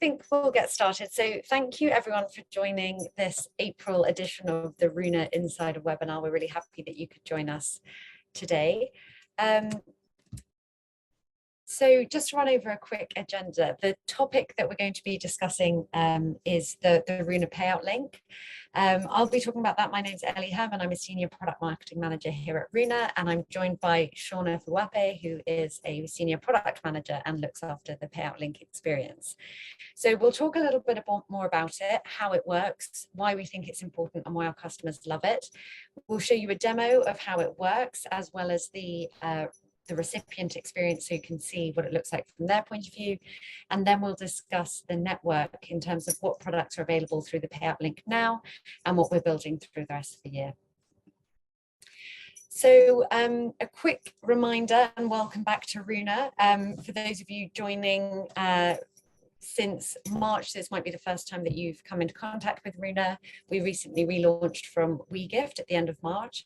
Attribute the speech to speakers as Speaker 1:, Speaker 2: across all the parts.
Speaker 1: think we'll get started. So thank you everyone for joining this April edition of the Runa Insider webinar. We're really happy that you could join us today. So just to run over a quick agenda, the topic that we're going to be discussing is the Runa Payout Link. I'll be talking about that. My name's Ellie Herman. I'm a Senior Product Marketing Manager here at Runa, and I'm joined by Shauna Fuwape, who is a Senior Product Manager and looks after the Payout Link experience. So we'll talk a little bit more about it, how it works, why we think it's important and why our customers love it. We'll show you a demo of how it works, as well as the recipient experience so you can see what it looks like from their point of view. And then we'll discuss the network in terms of what products are available through the Payout Link now and what we're building through the rest of the year. So a quick reminder and welcome back to Runa. For those of you joining since March, this might be the first time that you've come into contact with Runa. We recently relaunched from WeGift at the end of March.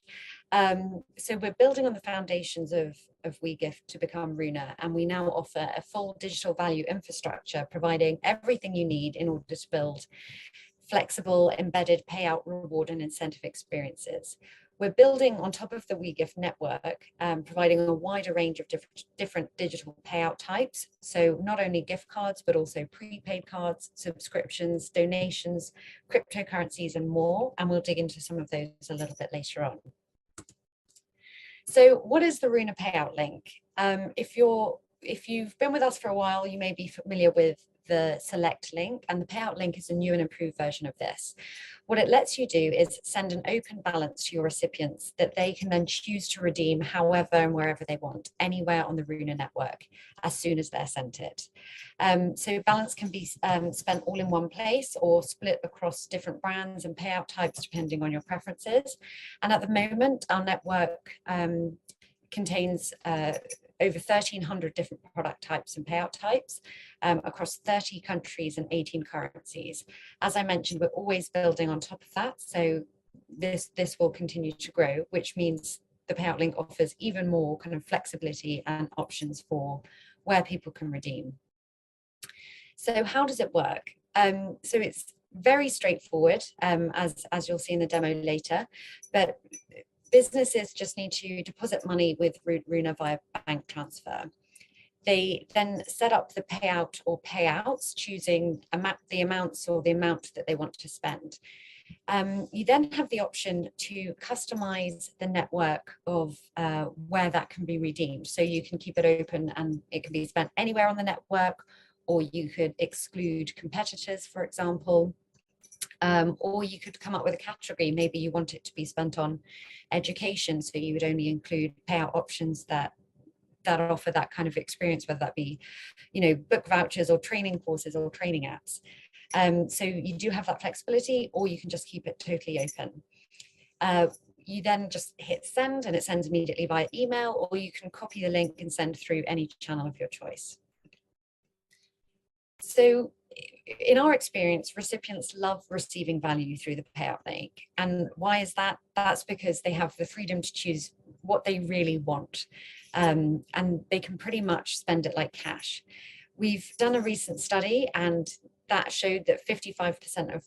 Speaker 1: So we're building on the foundations of WeGift to become Runa, and we now offer a full digital value infrastructure, providing everything you need in order to build flexible, embedded payout, reward, and incentive experiences. We're building on top of the WeGift network, providing a wider range of different digital payout types. So not only gift cards, but also prepaid cards, subscriptions, donations, cryptocurrencies, and more. And we'll dig into some of those a little bit later on. So what is the Runa Payout Link? If you've been with us for a while, you may be familiar with the Select link, and the Payout Link is a new and improved version of this. What it lets you do is send an open balance to your recipients that they can then choose to redeem however and wherever they want, anywhere on the Runa network, as soon as they're sent it. So balance can be spent all in one place or split across different brands and payout types, depending on your preferences. And at the moment, our network contains over 1,300 different product types and payout types across 30 countries and 18 currencies. As I mentioned, we're always building on top of that. So this will continue to grow, which means the Payout Link offers even more kind of flexibility and options for where people can redeem. So how does it work? So it's very straightforward, as you'll see in the demo later, but businesses just need to deposit money with Runa via bank transfer. They then set up the payout or payouts, choosing the amounts or the amount that they want to spend. You then have the option to customize the network of where that can be redeemed. So you can keep it open and it can be spent anywhere on the network, or you could exclude competitors, for example. Or you could come up with a category. Maybe you want it to be spent on education, so you would only include payout options that offer that kind of experience, whether that be, book vouchers or training courses or training apps. So you do have that flexibility, or you can just keep it totally open. You then just hit send, and it sends immediately via email, or you can copy the link and send through any channel of your choice. So in our experience, recipients love receiving value through the Payout Link. And why is that? That's because they have the freedom to choose what they really want. And they can pretty much spend it like cash. We've done a recent study, and that showed that 55% of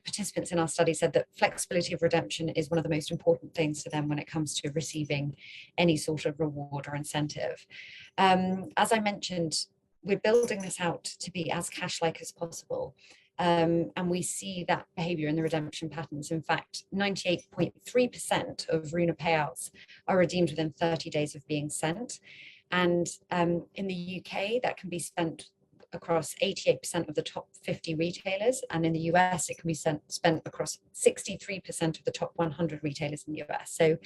Speaker 1: participants in our study said that flexibility of redemption is one of the most important things to them when it comes to receiving any sort of reward or incentive. As I mentioned, we're building this out to be as cash-like as possible. And we see that behavior in the redemption patterns. In fact, 98.3% of Runa payouts are redeemed within 30 days of being sent. And in the UK, that can be spent across 88% of the top 50 retailers. And in the US, it can be spent across 63% of the top 100 retailers in the US. So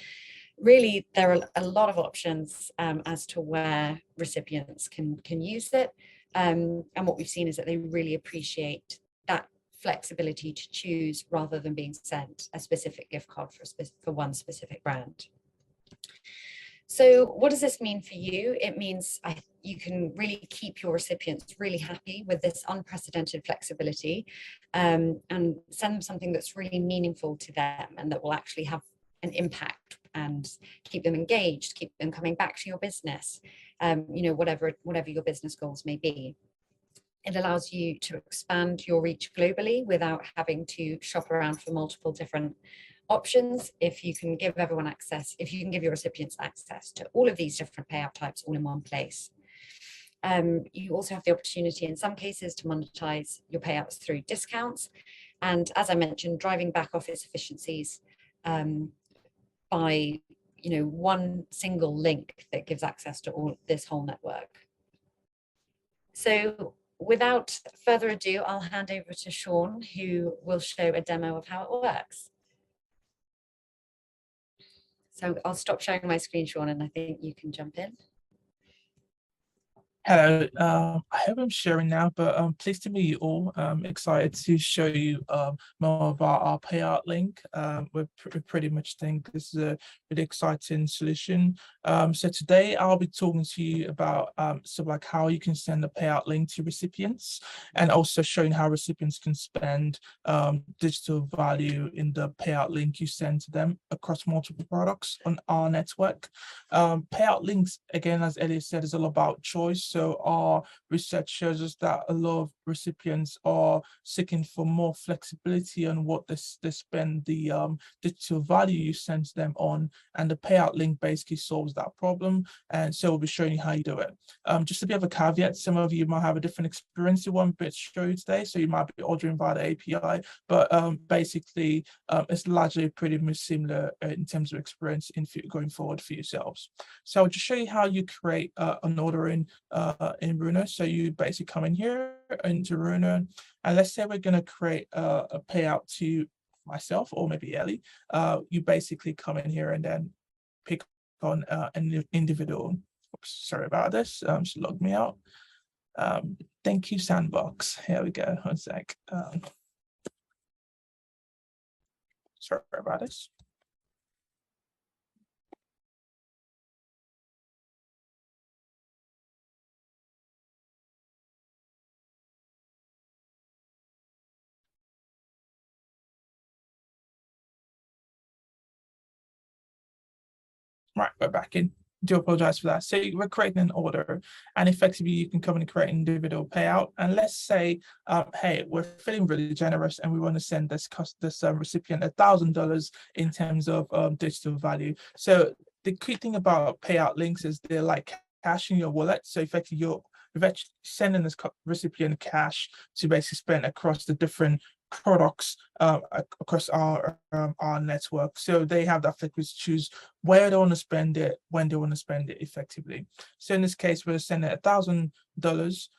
Speaker 1: really, there are a lot of options as to where recipients can use it. And what we've seen is that they really appreciate that flexibility to choose rather than being sent a specific gift card for one specific brand. So what does this mean for you? It means you can really keep your recipients really happy with this unprecedented flexibility, and send them something that's really meaningful to them and that will actually have an impact and keep them engaged, keep them coming back to your business, whatever your business goals may be. It allows you to expand your reach globally without having to shop around for multiple different options. If you can give everyone access, if you can give your recipients access to all of these different payout types all in one place. You also have the opportunity in some cases to monetize your payouts through discounts. And as I mentioned, driving back office efficiencies by one single link that gives access to all this whole network. So without further ado, I'll hand over to Sean, who will show a demo of how it works. So I'll stop sharing my screen, Sean, and I think you can jump in.
Speaker 2: Hello, I hope I'm sharing now, but pleased to meet you all. I'm excited to show you more about our payout link. We pretty much think this is a really exciting solution. So today I'll be talking to you about like how you can send a payout link to recipients, and also showing how recipients can spend digital value in the payout link you send to them across multiple products on our network. Payout links, again, as Elliot said, is all about choice. So our research shows us that a lot of recipients are seeking for more flexibility on what they spend the digital value you send to them on, and the payout link basically solves that problem. And so we'll be showing you how you do it. Just a bit of a caveat, some of you might have a different experience you want to show you today, so you might be ordering via the API, but basically it's largely pretty much similar in terms of experience going forward for yourselves. So I'll just show you how you create an order in Runa. So you basically come in here into Runa, and let's say we're going to create a payout to myself or maybe Ellie. You basically come in here and then pick on an individual. Oops, sorry about this. Just log me out. Thank you, Sandbox. Here we go. One sec. Sorry about this. Right, we're back in. Do apologize for that. So we're creating an order, and effectively you can come and create an individual payout. And let's say, hey, we're feeling really generous and we want to send this recipient $1,000 in terms of digital value. So the key thing about payout links is they're like cash in your wallet. So effectively you're sending this recipient cash to basically spend across the different products across our network. So they have that flexibility to choose where they want to spend it, when they want to spend it effectively. So in this case, we're sending $1,000.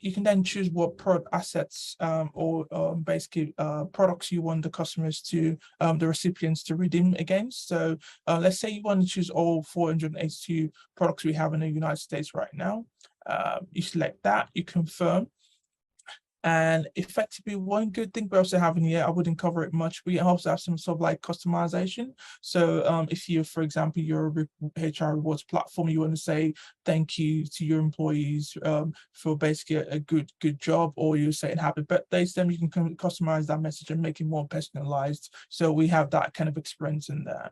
Speaker 2: You can then choose what product assets or basically products you want the customers to the recipients to redeem against. So let's say you want to choose all 482 products we have in the United States right now. You select that, you confirm. And effectively, one good thing we also have in here, I wouldn't cover it much, we also have some sort of like customization. So if you, for example, your HR rewards platform, you want to say thank you to your employees for basically a good job, or you're saying happy birthdays, then you can customize that message and make it more personalized. So we have that kind of experience in there.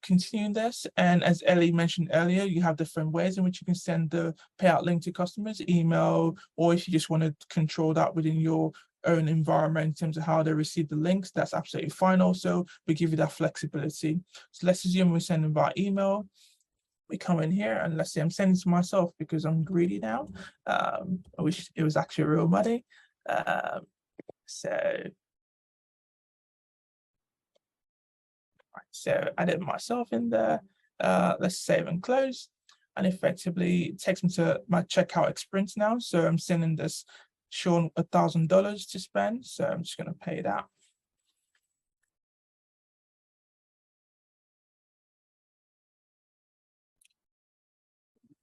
Speaker 2: Continuing this, and as Ellie mentioned earlier, you have different ways in which you can send the payout link to customers, email, or if you just want to control that within your own environment in terms of how they receive the links, that's absolutely fine. Also, we give you that flexibility. So let's assume we send them by email. We come in here and let's say I'm sending to myself because I'm greedy now. I wish it was actually real money. So I did myself in there. Let's save and close. And effectively it takes me to my checkout experience now. So I'm sending this Sean $1,000 to spend. So I'm just going to pay that.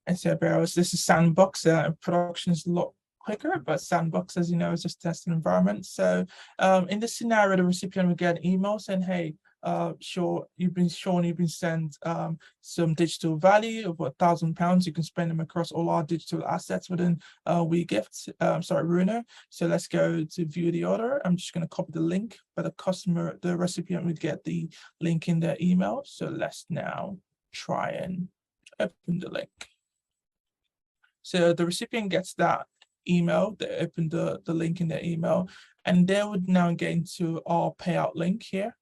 Speaker 2: And so this is Sandbox. Production is a lot quicker, but Sandbox, as you know, is just a testing environment. So in this scenario, the recipient will get an email saying, hey, sure, you've been sent some digital value of £1,000. You can spend them across all our digital assets within Runa. So let's go to view the order. I'm just going to copy the link, but the recipient would get the link in their email. So let's now try and open the link. So the recipient gets that email, they open the link in their email, and they would now get into our payout link here.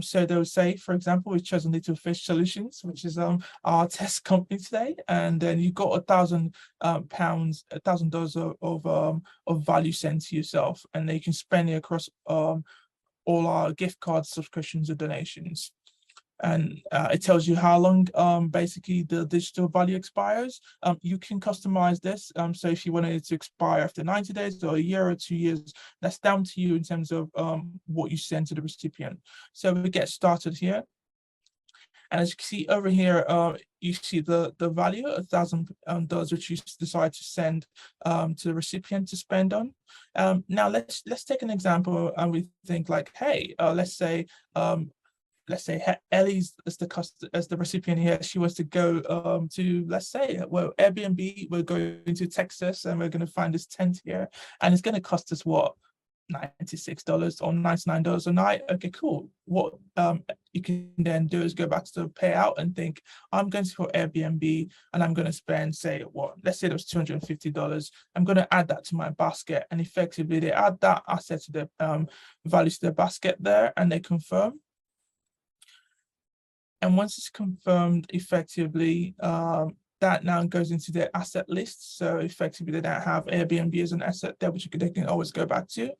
Speaker 2: So they would say, for example, we've chosen Little Fish Solutions, which is our test company today, and then you got £1,000, $1,000 of value sent to yourself, and then you can spend it across all our gift cards, subscriptions, or donations. And it tells you how long basically the digital value expires. You can customize this. So if you wanted it to expire after 90 days or a year or 2 years, that's down to you in terms of what you send to the recipient. So we get started here. And as you can see over here, you see the value, $1,000, which you decide to send to the recipient to spend on. Now let's take an example, and we think like, hey, let's say Ellie's as the recipient here. She wants to go to, let's say, well, Airbnb. We're going to Texas, and we're going to find this tent here, and it's going to cost us what, $96 or $99 a night. Okay, cool. What you can then do is go back to the payout and think, I'm going to Airbnb, and I'm going to spend, say, what, let's say it was $250. I'm going to add that to my basket, and effectively they add that asset to the value to their basket there, and they confirm. And once it's confirmed, effectively, that now goes into their asset list. So effectively, they don't have Airbnb as an asset there, which they can always go back to.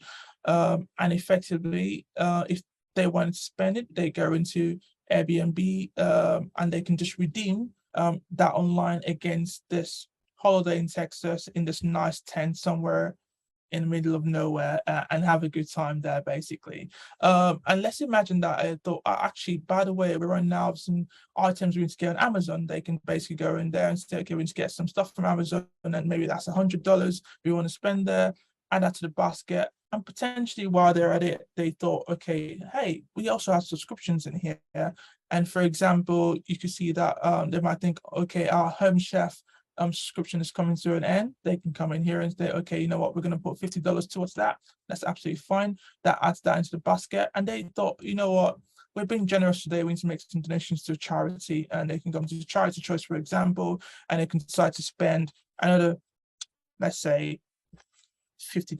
Speaker 2: And effectively, if they want to spend it, they go into Airbnb, and they can just redeem that online against this holiday in Texas in this nice tent somewhere in the middle of nowhere, and have a good time there, basically. And let's imagine that I thought, actually, by the way, we're running out of some items we need to get on Amazon. They can basically go in there and say, okay, we need to get some stuff from Amazon, and then maybe that's $100 we want to spend there, add that to the basket. And potentially while they're at it, they thought, okay, hey, we also have subscriptions in here. And for example, you could see that they might think, okay, our Home Chef subscription is coming to an end. They can come in here and say, okay, you know what, we're going to put $50 towards that. That's absolutely fine. That adds that into the basket. And they thought, you know what, we're being generous today. We need to make some donations to a charity, and they can come to Charity Choice, for example, and they can decide to spend another, let's say, $50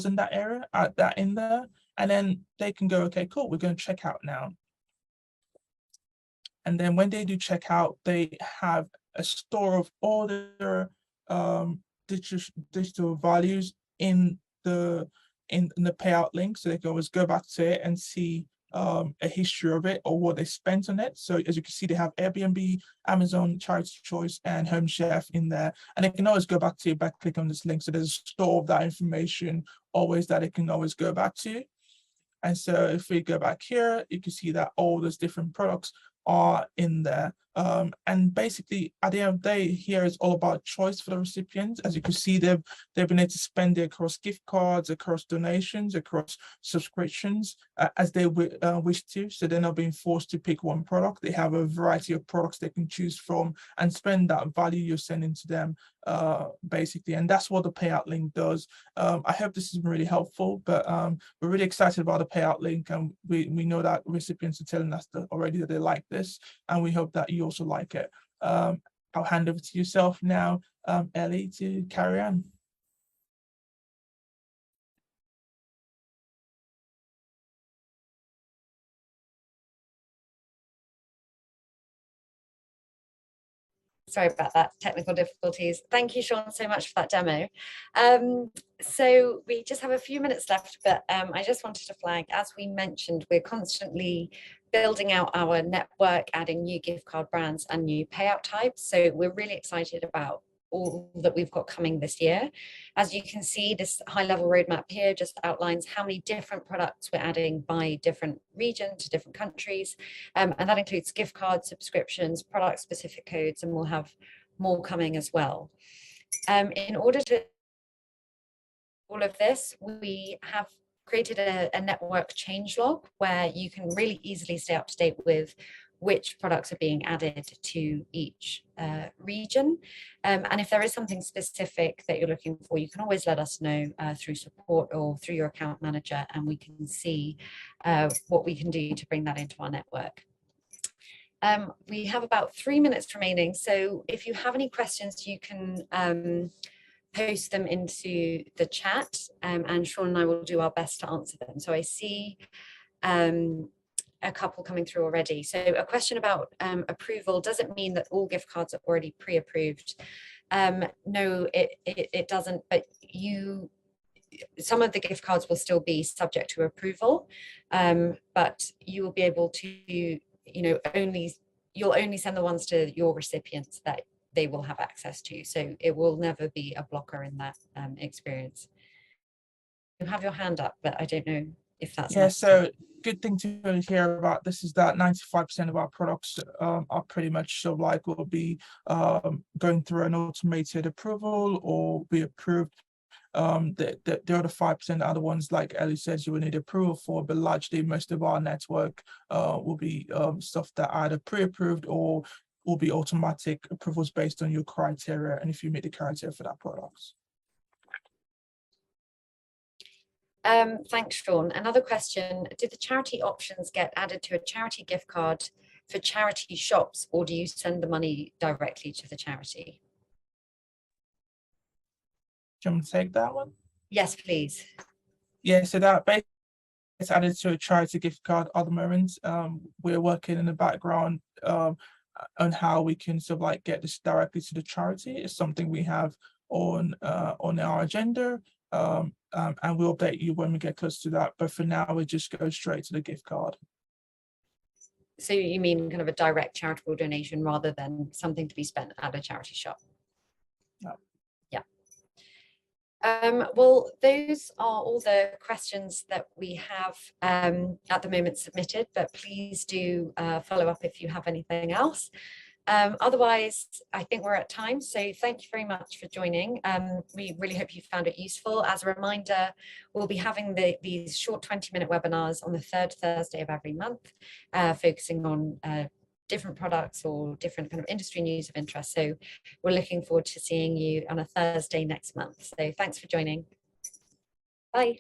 Speaker 2: in that area, add that in there, and then they can go, okay, cool, we're going to check out now. And then when they do checkout, they have a store of all their digital values in the payout link, so they can always go back to it and see a history of it or what they spent on it. So as you can see, they have Airbnb, Amazon, Charity Choice, and Home Chef in there, and they can always go back to it by clicking on this link. So there's a store of that information always that they can always go back to. And so if we go back here, you can see that all those different products are in there. And basically, at the end of the day, here is all about choice for the recipients. As you can see, they've been able to spend it across gift cards, across donations, across subscriptions, as they wish to. So they're not being forced to pick one product. They have a variety of products they can choose from and spend that value you're sending to them, basically. And that's what the payout link does. I hope this has been really helpful, but we're really excited about the payout link, and we know that recipients are telling us already that they like this, and we hope that you also like it. I'll hand over to yourself now, Ellie, to carry on.
Speaker 1: Sorry about that, technical difficulties. Thank you, Sean, so much for that demo. So we just have a few minutes left, but I just wanted to flag, as we mentioned, we're constantly building out our network, adding new gift card brands and new payout types. So we're really excited about all that we've got coming this year. As you can see, this high-level roadmap here just outlines how many different products we're adding by different region to different countries, and that includes gift cards, subscriptions, product-specific codes, and we'll have more coming as well. In order to all of this, we have created a network changelog where you can really easily stay up to date with which products are being added to each region. And if there is something specific that you're looking for, you can always let us know through support or through your account manager, and we can see what we can do to bring that into our network. We have about 3 minutes remaining, so if you have any questions, you can post them into the chat, and Sean and I will do our best to answer them. So I see a couple coming through already. So a question about approval. Does it mean that all gift cards are already pre-approved? No, it doesn't, but some of the gift cards will still be subject to approval, but you will be able to, you'll only send the ones to your recipients that they will have access to. So it will never be a blocker in that experience. You have your hand up, but I don't know if that's necessary.
Speaker 2: So good thing to hear about this is that 95% of our products are pretty much sort of like will be going through an automated approval or be approved. The other 5% are the ones, like Ellie says, you will need approval for, but largely most of our network will be stuff that are either pre-approved or will be automatic approvals based on your criteria and if you meet the criteria for that product.
Speaker 1: Thanks, Sean. Another question, did the charity options get added to a charity gift card for charity shops, or do you send the money directly to the charity?
Speaker 2: Do you want me to take that one?
Speaker 1: Yes, please.
Speaker 2: Yeah, so that basically it's added to a charity gift card at the moment. We're working in the background on how we can sort of like get this directly to the charity. It's something we have on our agenda, and we'll update you when we get close to that. But for now, we just go straight to the gift card.
Speaker 1: So you mean kind of a direct charitable donation rather than something to be spent at a charity shop?
Speaker 2: No.
Speaker 1: Yeah. Well, those are all the questions that we have at the moment submitted, but please do follow up if you have anything else. Otherwise, I think we're at time. So thank you very much for joining. We really hope you found it useful. As a reminder, we'll be having these short 20-minute webinars on the third Thursday of every month, focusing on different products or different kind of industry news of interest. So we're looking forward to seeing you on a Thursday next month. So thanks for joining. Bye.